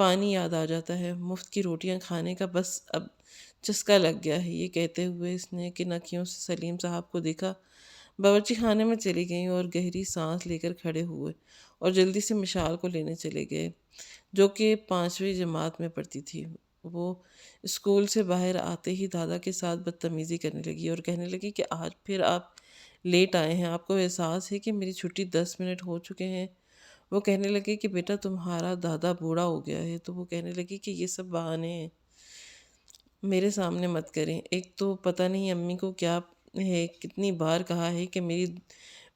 پانی یاد آ جاتا ہے، مفت کی روٹیاں کھانے کا بس اب چسکا لگ گیا ہے۔ یہ کہتے ہوئے اس نے کن اکھیوں سے سلیم صاحب کو دیکھا، باورچی خانے میں چلی گئیں اور گہری سانس لے کر کھڑے ہوئے اور جلدی سے مشال کو لینے چلے گئے، جو کہ 5ویں جماعت میں پڑھتی تھی۔ وہ اسکول سے باہر آتے ہی دادا کے ساتھ بدتمیزی کرنے لگی اور کہنے لگی کہ آج پھر آپ لیٹ آئے ہیں، آپ کو احساس ہے کہ میری چھٹی 10 منٹ ہو چکے ہیں؟ وہ کہنے لگے کہ بیٹا تمہارا دادا بوڑھا ہو گیا ہے۔ تو وہ کہنے لگی کہ یہ سب بہانے ہیں، میرے سامنے مت کریں۔ ایک تو پتہ نہیں امی کو کیا ہے، کتنی بار کہا ہے کہ میری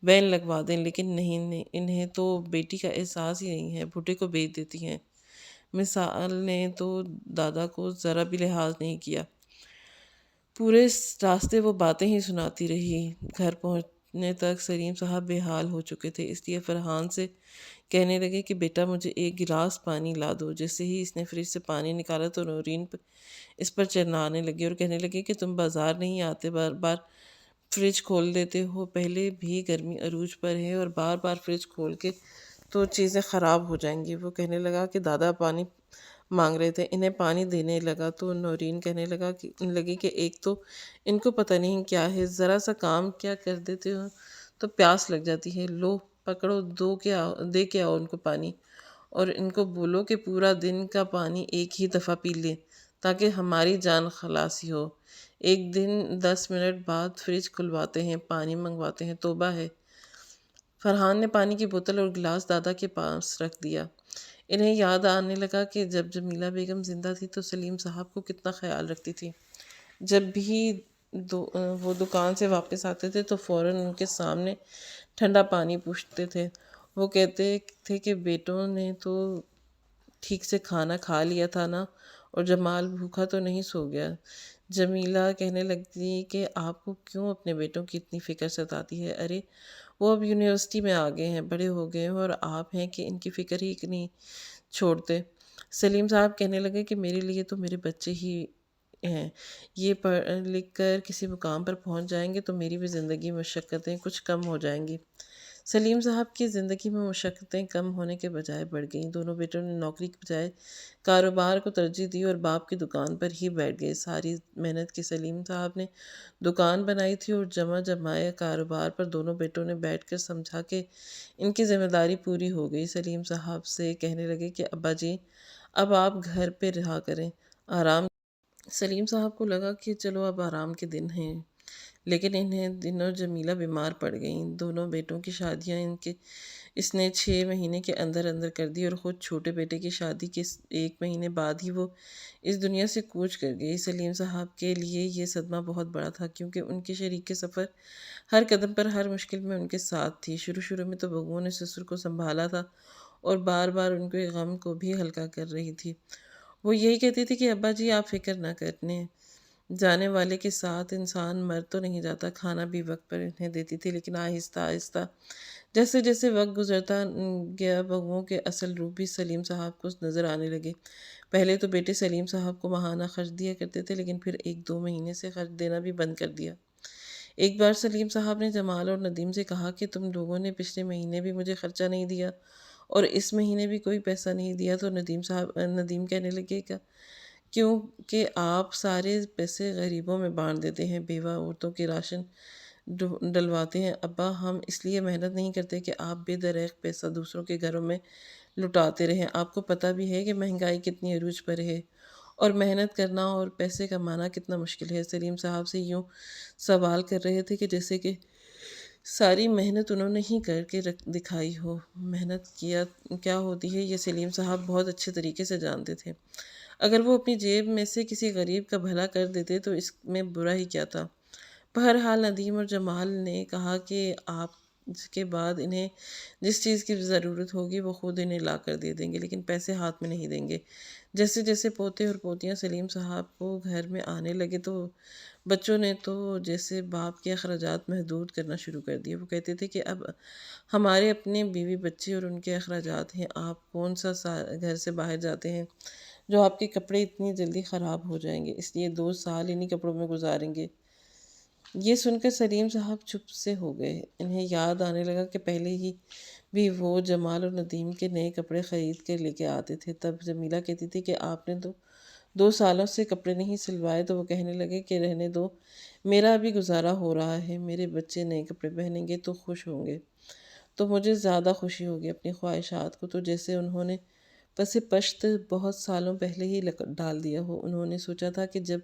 بین لگوا دیں، لیکن نہیں، انہیں تو بیٹی کا احساس ہی نہیں ہے، بھٹے کو بیچ دیتی ہیں۔ مثال نے تو دادا کو ذرا بھی لحاظ نہیں کیا، پورے راستے وہ باتیں ہی سناتی رہی۔ گھر پہنچنے تک سلیم صاحب بے حال ہو چکے تھے، اس لیے فرحان سے کہنے لگے کہ بیٹا مجھے ایک گلاس پانی لا دو۔ جیسے ہی اس نے فریج سے پانی نکالا تو نورین اس پر چلانے لگی اور کہنے لگی کہ تم بازار نہیں آتے، بار بار فریج کھول دیتے ہو، پہلے بھی گرمی عروج پر ہے اور بار بار فریج کھول کے تو چیزیں خراب ہو جائیں گی۔ وہ کہنے لگا کہ دادا پانی مانگ رہے تھے، انہیں پانی دینے لگا تو نورین کہنے لگی کہ ایک تو ان کو پتہ نہیں کیا ہے، ذرا سا کام کیا کر دیتے ہو تو پیاس لگ جاتی ہے، لو پکڑو، دے کے آؤ ان کو پانی، اور ان کو بولو کہ پورا دن کا پانی ایک ہی دفعہ پی لیں تاکہ ہماری جان خلاصی ہو۔ ایک دن 10 منٹ بعد فریج کھلواتے ہیں، پانی منگواتے ہیں، توبہ ہے۔ فرحان نے پانی کی بوتل اور گلاس دادا کے پاس رکھ دیا۔ انہیں یاد آنے لگا کہ جب جمیلہ بیگم زندہ تھی تو سلیم صاحب کو کتنا خیال رکھتی تھی۔ جب بھی وہ دکان سے واپس آتے تھے تو فوراً ان کے سامنے ٹھنڈا پانی پوچھتے تھے۔ وہ کہتے تھے کہ بیٹوں نے تو ٹھیک سے کھانا کھا لیا تھا نا، اور جمال بھوکا تو نہیں سو گیا؟ جمیلہ کہنے لگتی کہ آپ کو کیوں اپنے بیٹوں کی اتنی فکر ستاتی ہے؟ ارے وہ اب یونیورسٹی میں آ گئے ہیں، بڑے ہو گئے ہیں، اور آپ ہیں کہ ان کی فکر ہی نہیں چھوڑتے۔ سلیم صاحب کہنے لگے کہ میرے لیے تو میرے بچے ہی ہیں، یہ پڑھ لکھ کر کسی مقام پر پہنچ جائیں گے تو میری بھی زندگی مشقتیں کچھ کم ہو جائیں گی۔ سلیم صاحب کی زندگی میں مشقتیں کم ہونے کے بجائے بڑھ گئیں۔ دونوں بیٹوں نے نوکری کے بجائے کاروبار کو ترجیح دی اور باپ کی دکان پر ہی بیٹھ گئے۔ ساری محنت کی سلیم صاحب نے دکان بنائی تھی اور جمع جمائے کاروبار پر دونوں بیٹوں نے بیٹھ کر سمجھا کہ ان کی ذمہ داری پوری ہو گئی۔ سلیم صاحب سے کہنے لگے کہ ابا جی اب آپ گھر پہ رہا کریں، آرام۔ سلیم صاحب کو لگا کہ چلو اب آرام کے دن ہیں، لیکن انہیں دنوں جمیلہ بیمار پڑ گئیں۔ دونوں بیٹوں کی شادیاں اس نے 6 مہینے کے اندر اندر کر دی اور خود چھوٹے بیٹے کی شادی کے 1 مہینے بعد ہی وہ اس دنیا سے کوچ کر گئی۔ سلیم صاحب کے لیے یہ صدمہ بہت بڑا تھا، کیونکہ ان کے شریک سفر ہر قدم پر ہر مشکل میں ان کے ساتھ تھی۔ شروع میں تو بہوؤں نے سسر کو سنبھالا تھا اور بار بار ان کے غم کو بھی ہلکا کر رہی تھی۔ وہ یہی کہتی تھی کہ ابا جی آپ فکر نہ کرنے، جانے والے کے ساتھ انسان مر تو نہیں جاتا۔ کھانا بھی وقت پر انہیں دیتی تھی، لیکن آہستہ آہستہ جیسے جیسے وقت گزرتا گیا بہوؤں کے اصل روپ بھی سلیم صاحب کو نظر آنے لگے۔ پہلے تو بیٹے سلیم صاحب کو ماہانہ خرچ دیا کرتے تھے، لیکن پھر 1-2 مہینے سے خرچ دینا بھی بند کر دیا۔ ایک بار سلیم صاحب نے جمال اور ندیم سے کہا کہ تم لوگوں نے پچھلے مہینے بھی مجھے خرچہ نہیں دیا اور اس مہینے بھی کوئی پیسہ نہیں دیا، تو ندیم کہنے لگے گا کیونکہ آپ سارے پیسے غریبوں میں بانٹ دیتے ہیں، بیوہ عورتوں کے راشن ڈلواتے ہیں۔ ابا ہم اس لیے محنت نہیں کرتے کہ آپ بے دریغ پیسہ دوسروں کے گھروں میں لٹاتے رہیں۔ آپ کو پتہ بھی ہے کہ مہنگائی کتنی عروج پر ہے اور محنت کرنا اور پیسے کمانا کتنا مشکل ہے۔ سلیم صاحب سے یوں سوال کر رہے تھے کہ جیسے کہ ساری محنت انہوں نے ہی کر کے دکھائی ہو۔ محنت کیا ہوتی ہے یہ سلیم صاحب بہت اچھے طریقے سے جانتے تھے۔ اگر وہ اپنی جیب میں سے کسی غریب کا بھلا کر دیتے تو اس میں برا ہی کیا تھا؟ بہرحال ندیم اور جمال نے کہا کہ آپ کے بعد انہیں جس چیز کی ضرورت ہوگی وہ خود انہیں لا کر دے دیں گے، لیکن پیسے ہاتھ میں نہیں دیں گے۔ جیسے جیسے پوتے اور پوتیاں سلیم صاحب کو گھر میں آنے لگے تو بچوں نے تو جیسے باپ کے اخراجات محدود کرنا شروع کر دیے۔ وہ کہتے تھے کہ اب ہمارے اپنے بیوی بچے اور ان کے اخراجات ہیں، آپ کون سا گھر سے باہر جاتے ہیں جو آپ کے کپڑے اتنی جلدی خراب ہو جائیں گے، اس لیے 2 سال انہی کپڑوں میں گزاریں گے۔ یہ سن کر سلیم صاحب چپ سے ہو گئے۔ انہیں یاد آنے لگا کہ پہلے ہی بھی وہ جمال اور ندیم کے نئے کپڑے خرید کر لے کے آتے تھے۔ تب جمیلہ کہتی تھی کہ آپ نے تو 2 سالوں سے کپڑے نہیں سلوائے، تو وہ کہنے لگے کہ رہنے دو، میرا ابھی گزارا ہو رہا ہے، میرے بچے نئے کپڑے پہنیں گے تو خوش ہوں گے، تو مجھے زیادہ خوشی ہوگی۔ اپنی خواہشات کو تو جیسے انہوں نے پس پشت بہت سالوں پہلے ہی ڈال دیا ہو۔ انہوں نے سوچا تھا کہ جب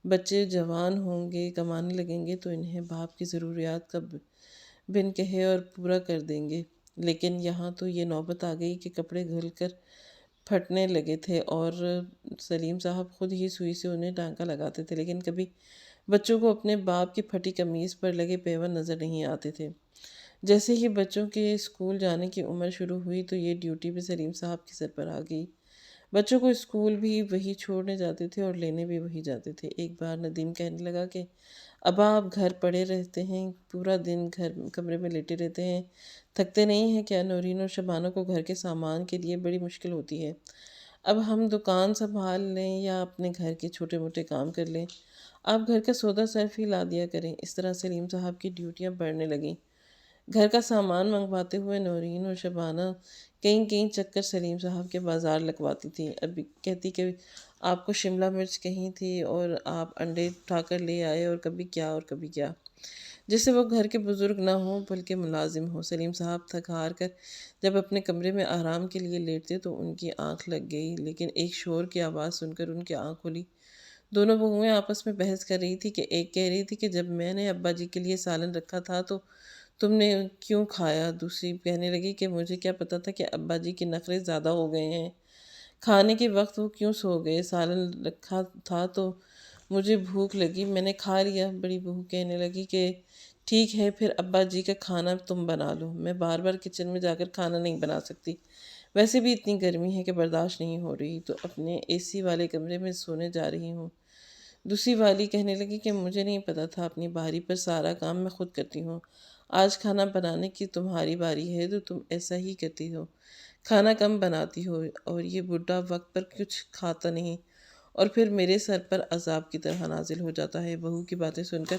بچے جوان ہوں گے، کمانے لگیں گے، تو انہیں باپ کی ضروریات کا بن کہے اور پورا کر دیں گے، لیکن یہاں تو یہ نوبت آ گئی کہ کپڑے گھل کر پھٹنے لگے تھے اور سلیم صاحب خود ہی سوئی سے انہیں ٹانکا لگاتے تھے، لیکن کبھی بچوں کو اپنے باپ کی پھٹی قمیض پر لگے پیون نظر نہیں آتے تھے۔ جیسے ہی بچوں کے اسکول جانے کی عمر شروع ہوئی تو یہ ڈیوٹی بھی سلیم صاحب کے سر پر آ گئی۔ بچوں کو اسکول بھی وہی چھوڑنے جاتے تھے اور لینے بھی وہی جاتے تھے۔ ایک بار ندیم کہنے لگا کہ ابا آپ گھر پڑے رہتے ہیں، پورا دن کمرے میں لیٹے رہتے ہیں، تھکتے نہیں ہیں کیا؟ نورین اور شبانہ کو گھر کے سامان کے لیے بڑی مشکل ہوتی ہے، اب ہم دکان سنبھال لیں یا اپنے گھر کے چھوٹے موٹے کام کر لیں، آپ گھر کا سودا صرف ہی لا دیا کریں۔ اس طرح سلیم صاحب کی ڈیوٹیاں بڑھنے لگیں۔ گھر کا سامان منگواتے ہوئے نورین اور شبانہ کئی کئی چکر سلیم صاحب کے بازار لگواتی تھیں۔ ابھی کہتی کہ آپ کو شملہ مرچ کہیں تھی اور آپ انڈے اٹھا کر لے آئے، اور کبھی کیا اور کبھی کیا، جس سے وہ گھر کے بزرگ نہ ہوں بلکہ ملازم ہوں۔ سلیم صاحب تھک ہار کر جب اپنے کمرے میں آرام کے لیے لیٹتے تو ان کی آنکھ لگ گئی، لیکن ایک شور کی آواز سن کر ان کی آنکھ کھلی۔ دونوں بہویں آپس میں بحث کر رہی تھی کہ ایک کہہ رہی تھی کہ جب میں نے ابا جی کے لیے سالن رکھا تھا تو تم نے کیوں کھایا؟ دوسری کہنے لگی کہ مجھے کیا پتہ تھا کہ ابا جی کے نخرے زیادہ ہو گئے ہیں، کھانے کے وقت وہ کیوں سو گئے؟ سالن رکھا تھا تو مجھے بھوک لگی، میں نے کھا لیا۔ بڑی بہو کہنے لگی کہ ٹھیک ہے، پھر ابا جی کا کھانا تم بنا لو، میں بار بار کچن میں جا کر کھانا نہیں بنا سکتی، ویسے بھی اتنی گرمی ہے کہ برداشت نہیں ہو رہی، تو اپنے اے سی والے کمرے میں سونے جا رہی ہوں۔ دوسری والی کہنے لگی کہ مجھے نہیں پتہ تھا، اپنی باری پر سارا کام میں خود کرتی ہوں، آج کھانا بنانے کی تمہاری باری ہے تو تم ایسا ہی کرتی ہو، کھانا کم بناتی ہو، اور یہ بڈھا وقت پر کچھ کھاتا نہیں اور پھر میرے سر پر عذاب کی طرح نازل ہو جاتا ہے۔ بہو کی باتیں سن کر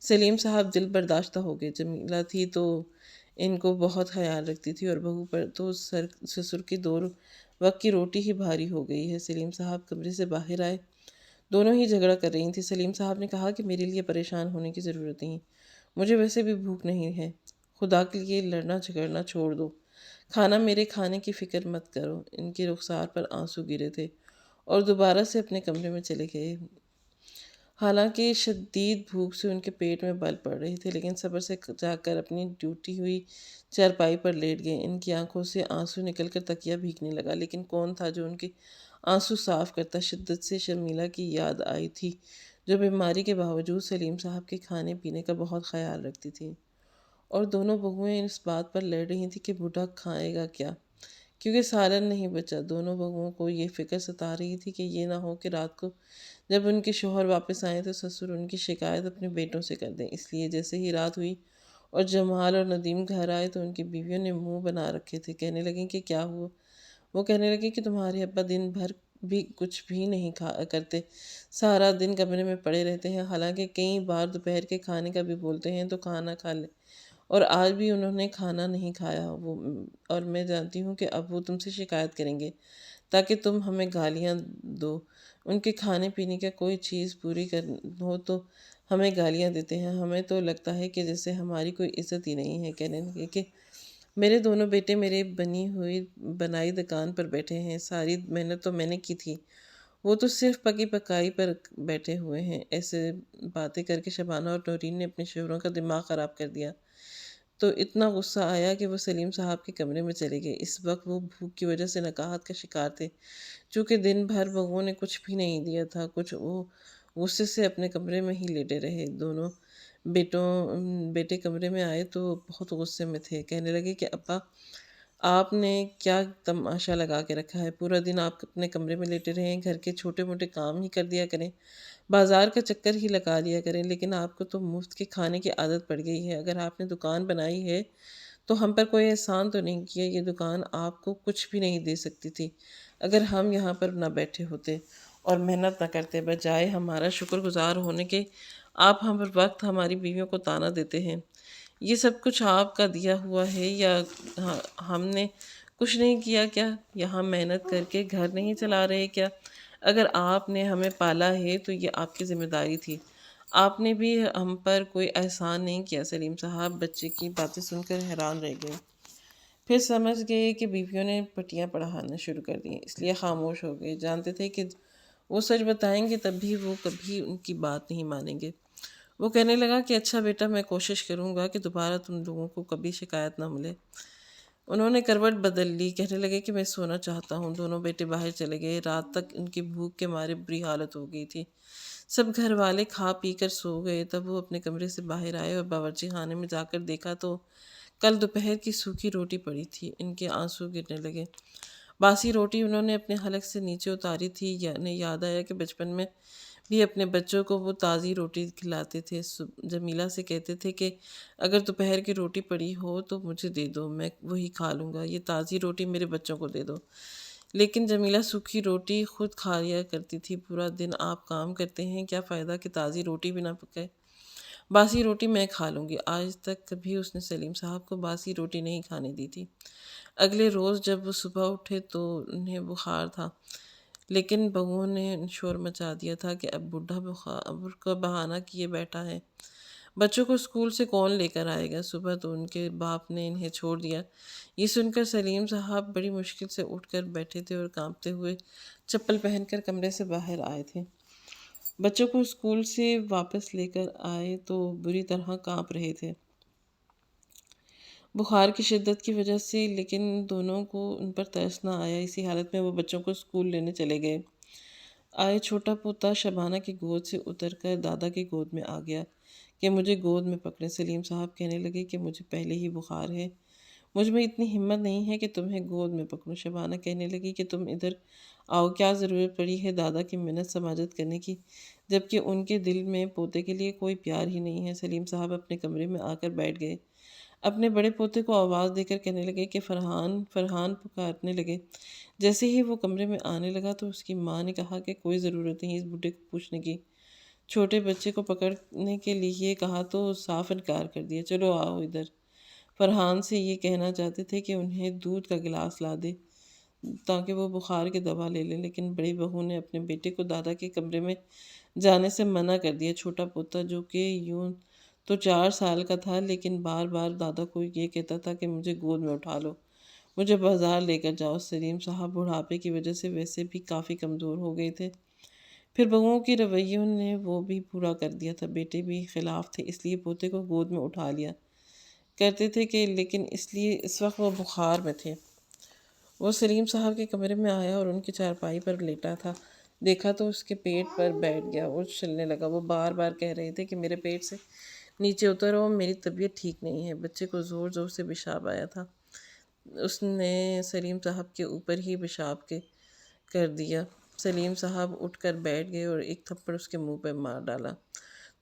سلیم صاحب دل برداشتہ ہو گئے۔ جمیلہ تھی تو ان کو بہت خیال رکھتی تھی، اور بہو پر تو سسر کی 2 وقت کی روٹی ہی بھاری ہو گئی ہے۔ سلیم صاحب کمرے سے باہر آئے، دونوں ہی جھگڑا کر رہی تھیں۔ سلیم صاحب نے کہا کہ میرے لیے پریشان ہونے کی ضرورت نہیں، مجھے ویسے بھی بھوک نہیں ہے، خدا کے لیے لڑنا جھگڑنا چھوڑ دو، کھانا میرے کھانے کی فکر مت کرو۔ ان کے رخسار پر آنسو گرے تھے اور دوبارہ سے اپنے کمرے میں چلے گئے۔ حالانکہ شدید بھوک سے ان کے پیٹ میں بل پڑ رہے تھے، لیکن صبر سے جا کر اپنی ڈیوٹی ہوئی چارپائی پر لیٹ گئے۔ ان کی آنکھوں سے آنسو نکل کر تکیہ بھیگنے لگا، لیکن کون تھا جو ان کے آنسو صاف کرتا؟ شدت سے شرمیلہ کی یاد آئی تھی، جو بیماری کے باوجود سلیم صاحب کے کھانے پینے کا بہت خیال رکھتی تھی، اور دونوں بہویں اس بات پر لڑ رہی تھیں کہ بوڑھا کھائے گا کیا، کیونکہ سالن نہیں بچا۔ دونوں بہوؤں کو یہ فکر ستا رہی تھی کہ یہ نہ ہو کہ رات کو جب ان کے شوہر واپس آئیں تو سسر ان کی شکایت اپنے بیٹوں سے کر دیں۔ اس لیے جیسے ہی رات ہوئی اور جمال اور ندیم گھر آئے تو ان کی بیویوں نے منہ بنا رکھے تھے۔ کہنے لگیں کہ کیا ہوا؟ وہ کہنے لگے کہ تمہارے ابا دن بھر بھی کچھ بھی نہیں کرتے، سارا دن کمرے میں پڑے رہتے ہیں، حالانکہ کئی بار دوپہر کے کھانے کا بھی بولتے ہیں تو کھانا کھا لیں، اور آج بھی انہوں نے کھانا نہیں کھایا، اور میں جانتی ہوں کہ اب وہ تم سے شکایت کریں گے تاکہ تم ہمیں گالیاں دو۔ ان کے کھانے پینے کا کوئی چیز پوری ہو تو ہمیں گالیاں دیتے ہیں، ہمیں تو لگتا ہے کہ جیسے ہماری کوئی عزت ہی نہیں ہے۔ کہنے لگے کہ میرے دونوں بیٹے میرے بنی ہوئی بنائی دکان پر بیٹھے ہیں، ساری محنت تو میں نے کی تھی، وہ تو صرف پکی پکائی پر بیٹھے ہوئے ہیں۔ ایسے باتیں کر کے شبانہ اور نورین نے اپنے شوہروں کا دماغ خراب کر دیا، تو اتنا غصہ آیا کہ وہ سلیم صاحب کے کمرے میں چلے گئے۔ اس وقت وہ بھوک کی وجہ سے نقاہت کا شکار تھے، چونکہ دن بھر بہوؤں نے کچھ بھی نہیں دیا تھا کچھ، وہ غصے سے اپنے کمرے میں ہی لیٹے رہے۔ دونوں بیٹے کمرے میں آئے تو بہت غصے میں تھے۔ کہنے لگے کہ ابا آپ نے کیا تماشا لگا کے رکھا ہے، پورا دن آپ اپنے کمرے میں لیٹے رہے ہیں، گھر کے چھوٹے موٹے کام ہی کر دیا کریں، بازار کا چکر ہی لگا لیا کریں، لیکن آپ کو تو مفت کے کھانے کی عادت پڑ گئی ہے۔ اگر آپ نے دکان بنائی ہے تو ہم پر کوئی احسان تو نہیں کیا، یہ دکان آپ کو کچھ بھی نہیں دے سکتی تھی اگر ہم یہاں پر نہ بیٹھے ہوتے، اور محنت نہ کرتے، بجائے ہمارا شکر گزار ہونے کے آپ ہر وقت ہماری بیویوں کو طعنہ دیتے ہیں۔ یہ سب کچھ آپ کا دیا ہوا ہے یا ہم نے کچھ نہیں کیا کیا؟ یہاں محنت کر کے گھر نہیں چلا رہے کیا؟ اگر آپ نے ہمیں پالا ہے تو یہ آپ کی ذمہ داری تھی، آپ نے بھی ہم پر کوئی احسان نہیں کیا۔ سلیم صاحب بچے کی باتیں سن کر حیران رہ گئے، پھر سمجھ گئے کہ بیویوں نے پٹیاں پڑھانا شروع کر دیں، اس لیے خاموش ہو گئے۔ جانتے تھے کہ وہ سچ بتائیں گے تب بھی وہ کبھی ان کی بات نہیں مانیں گے۔ وہ کہنے لگا کہ اچھا بیٹا، میں کوشش کروں گا کہ دوبارہ تم لوگوں کو کبھی شکایت نہ ملے۔ انہوں نے کروٹ بدل لی، کہنے لگے کہ میں سونا چاہتا ہوں۔ دونوں بیٹے باہر چلے گئے۔ رات تک ان کی بھوک کے مارے بری حالت ہو گئی تھی۔ سب گھر والے کھا پی کر سو گئے۔ تب وہ اپنے کمرے سے باہر آئے اور باورچی خانے میں جا کر دیکھا تو کل دوپہر کی سوکھی روٹی پڑی تھی۔ ان کے آنسو گرنے لگے۔ باسی روٹی انہوں نے اپنے حلق سے نیچے اتاری تھی۔ انہیں یاد آیا کہ بچپن میں بھی اپنے بچوں کو وہ تازی روٹی کھلاتے تھے۔ جمیلہ سے کہتے تھے کہ اگر دوپہر کی روٹی پڑی ہو تو مجھے دے دو، میں وہی کھا لوں گا، یہ تازی روٹی میرے بچوں کو دے دو۔ لیکن جمیلہ سوکھی روٹی خود کھا لیا کرتی تھی۔ پورا دن آپ کام کرتے ہیں، کیا فائدہ کہ تازی روٹی بھی نہ پکائے؟ باسی روٹی میں کھا لوں گی۔ آج تک کبھی اس نے سلیم صاحب کو باسی روٹی نہیں کھانے دی تھی۔ اگلے روز جب وہ صبح اٹھے تو انہیں بخار تھا، لیکن بہوؤں نے شور مچا دیا تھا کہ اب بوڑھا بخار کا بہانہ کیے بیٹھا ہے، بچوں کو اسکول سے کون لے کر آئے گا؟ صبح تو ان کے باپ نے انہیں چھوڑ دیا۔ یہ سن کر سلیم صاحب بڑی مشکل سے اٹھ کر بیٹھے تھے اور کانپتے ہوئے چپل پہن کر کمرے سے باہر آئے تھے۔ بچوں کو اسکول سے واپس لے کر آئے تو بری طرح کانپ رہے تھے بخار کی شدت کی وجہ سے، لیکن دونوں کو ان پر ترس نہ آیا۔ اسی حالت میں وہ بچوں کو اسکول لینے چلے گئے۔ آئے چھوٹا پوتا شبانہ کی گود سے اتر کر دادا کی گود میں آ گیا کہ مجھے گود میں پکڑے۔ سلیم صاحب کہنے لگے کہ مجھے پہلے ہی بخار ہے، مجھ میں اتنی ہمت نہیں ہے کہ تمہیں گود میں پکڑوں۔ شبانہ کہنے لگی کہ تم ادھر آؤ، کیا ضرورت پڑی ہے دادا کی منت سماجت کرنے کی، جبکہ ان کے دل میں پوتے کے لیے کوئی پیار ہی نہیں ہے۔ سلیم صاحب اپنے کمرے میں آ کر بیٹھ گئے۔ اپنے بڑے پوتے کو آواز دے کر کہنے لگے کہ فرحان فرحان پکارنے لگے۔ جیسے ہی وہ کمرے میں آنے لگا تو اس کی ماں نے کہا کہ کوئی ضرورت نہیں اس بڈھے کو پوچھنے کی۔ چھوٹے بچے کو پکڑنے کے لیے کہا تو صاف انکار کر دیا۔ چلو آؤ ادھر۔ فرحان سے یہ کہنا چاہتے تھے کہ انہیں دودھ کا گلاس لا دے تاکہ وہ بخار کی دوا لے لیں، لیکن بڑی بہو نے اپنے بیٹے کو دادا کے کمرے میں جانے سے منع کر دیا۔ چھوٹا پوتا جو کہ یوں تو 4 سال کا تھا، لیکن بار بار دادا کو یہ کہتا تھا کہ مجھے گود میں اٹھا لو، مجھے بازار لے کر جاؤ۔ سلیم صاحب بڑھاپے کی وجہ سے ویسے بھی کافی کمزور ہو گئے تھے، پھر بہوؤں کی رویوں نے وہ بھی پورا کر دیا تھا۔ بیٹے بھی خلاف تھے، اس لیے پوتے کو گود میں اٹھا لیا کرتے تھے کہ لیکن اس وقت وہ بخار میں تھے۔ وہ سلیم صاحب کے کمرے میں آیا اور ان کی چارپائی پر لیٹا تھا۔ دیکھا تو اس کے پیٹ پر بیٹھ گیا اور چلنے لگا۔ وہ بار بار کہہ رہے تھے کہ میرے پیٹ سے نیچے اترو، میری طبیعت ٹھیک نہیں ہے۔ بچے کو زور زور سے پیشاب آیا تھا، اس نے سلیم صاحب کے اوپر ہی پیشاب کر دیا۔ سلیم صاحب اٹھ کر بیٹھ گئے اور ایک تھپڑ اس کے منہ پہ مار ڈالا۔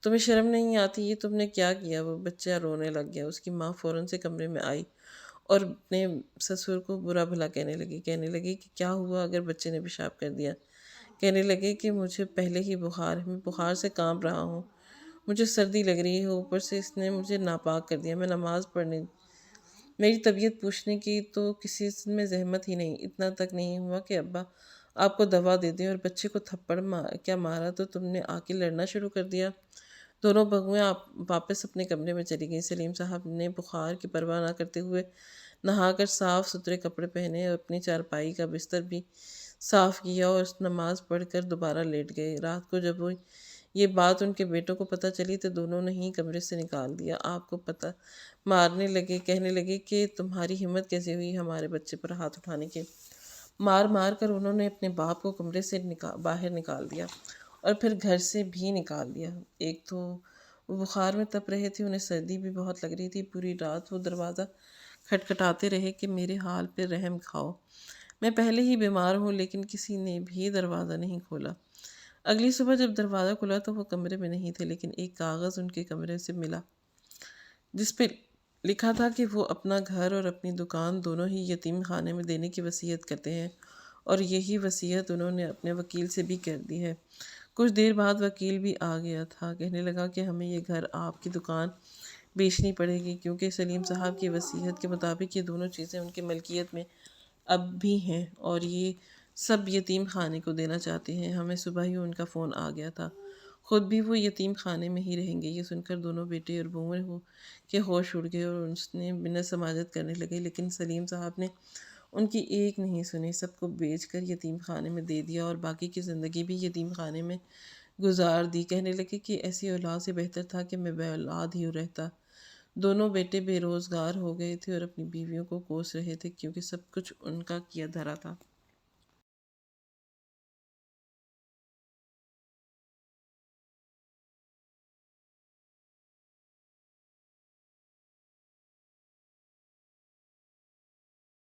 تمہیں شرم نہیں آتی؟ یہ تم نے کیا کیا؟ وہ بچہ رونے لگ گیا۔ اس کی ماں فوراً سے کمرے میں آئی اور اپنے سسر کو برا بھلا کہنے لگی کہ کیا ہوا اگر بچے نے پیشاب کر دیا؟ کہنے لگے کہ مجھے پہلے ہی بخار ہے، میں بخار سے کانپ رہا ہوں، مجھے سردی لگ رہی ہے، اوپر سے اس نے مجھے ناپاک کر دیا، میں نماز پڑھنے میری طبیعت پوچھنے کی تو کسی میں زحمت ہی نہیں، اتنا تک نہیں ہوا کہ ابا آپ کو دوا دے دیں، اور بچے کو تھپڑ کیا مارا تو تم نے آ کے لڑنا شروع کر دیا۔ دونوں بہویں واپس اپنے کمرے میں چلی گئیں۔ سلیم صاحب نے بخار کی پرواہ نہ کرتے ہوئے نہا کر صاف ستھرے کپڑے پہنے اور اپنی چارپائی کا بستر بھی صاف کیا اور نماز پڑھ کر دوبارہ لیٹ گئے۔ رات کو جب یہ بات ان کے بیٹوں کو پتہ چلی تو دونوں نے ہی کمرے سے نکال دیا۔ آپ کو پتہ مارنے لگے، کہنے لگے کہ تمہاری ہمت کیسے ہوئی ہمارے بچے پر ہاتھ اٹھانے کی؟ مار کر انہوں نے اپنے باپ کو کمرے سے باہر نکال دیا اور پھر گھر سے بھی نکال دیا۔ ایک تو وہ بخار میں تپ رہے تھے، انہیں سردی بھی بہت لگ رہی تھی۔ پوری رات وہ دروازہ کھٹکھٹاتے رہے کہ میرے حال پہ رحم کھاؤ، میں پہلے ہی بیمار ہوں، لیکن کسی نے بھی دروازہ نہیں کھولا۔ اگلی صبح جب دروازہ کھلا تو وہ کمرے میں نہیں تھے، لیکن ایک کاغذ ان کے کمرے سے ملا جس پہ لکھا تھا کہ وہ اپنا گھر اور اپنی دکان دونوں ہی یتیم خانے میں دینے کی وصیت کرتے ہیں، اور یہی وصیت انہوں نے اپنے وکیل سے بھی کر دی ہے۔ کچھ دیر بعد وکیل بھی آ گیا تھا، کہنے لگا کہ ہمیں یہ گھر آپ کی دکان بیچنی پڑے گی، کیونکہ سلیم صاحب کی وصیت کے مطابق یہ دونوں چیزیں ان کی ملکیت میں اب بھی ہیں اور یہ سب یتیم خانے کو دینا چاہتے ہیں۔ ہمیں صبح ہی ان کا فون آ گیا تھا، خود بھی وہ یتیم خانے میں ہی رہیں گے۔ یہ سن کر دونوں بیٹے اور بہویں کے ہوش اڑ گئے اور اس نے منت سماجت کرنے لگے، لیکن سلیم صاحب نے ان کی ایک نہیں سنی، سب کو بیچ کر یتیم خانے میں دے دیا اور باقی کی زندگی بھی یتیم خانے میں گزار دی۔ کہنے لگے کہ ایسی اولاد سے بہتر تھا کہ میں بے اولاد ہی رہتا۔ دونوں بیٹے بے روزگار ہو گئے تھے اور اپنی بیویوں کو کوس رہے تھے، کیونکہ سب کچھ ان کا کیا دھرا تھا۔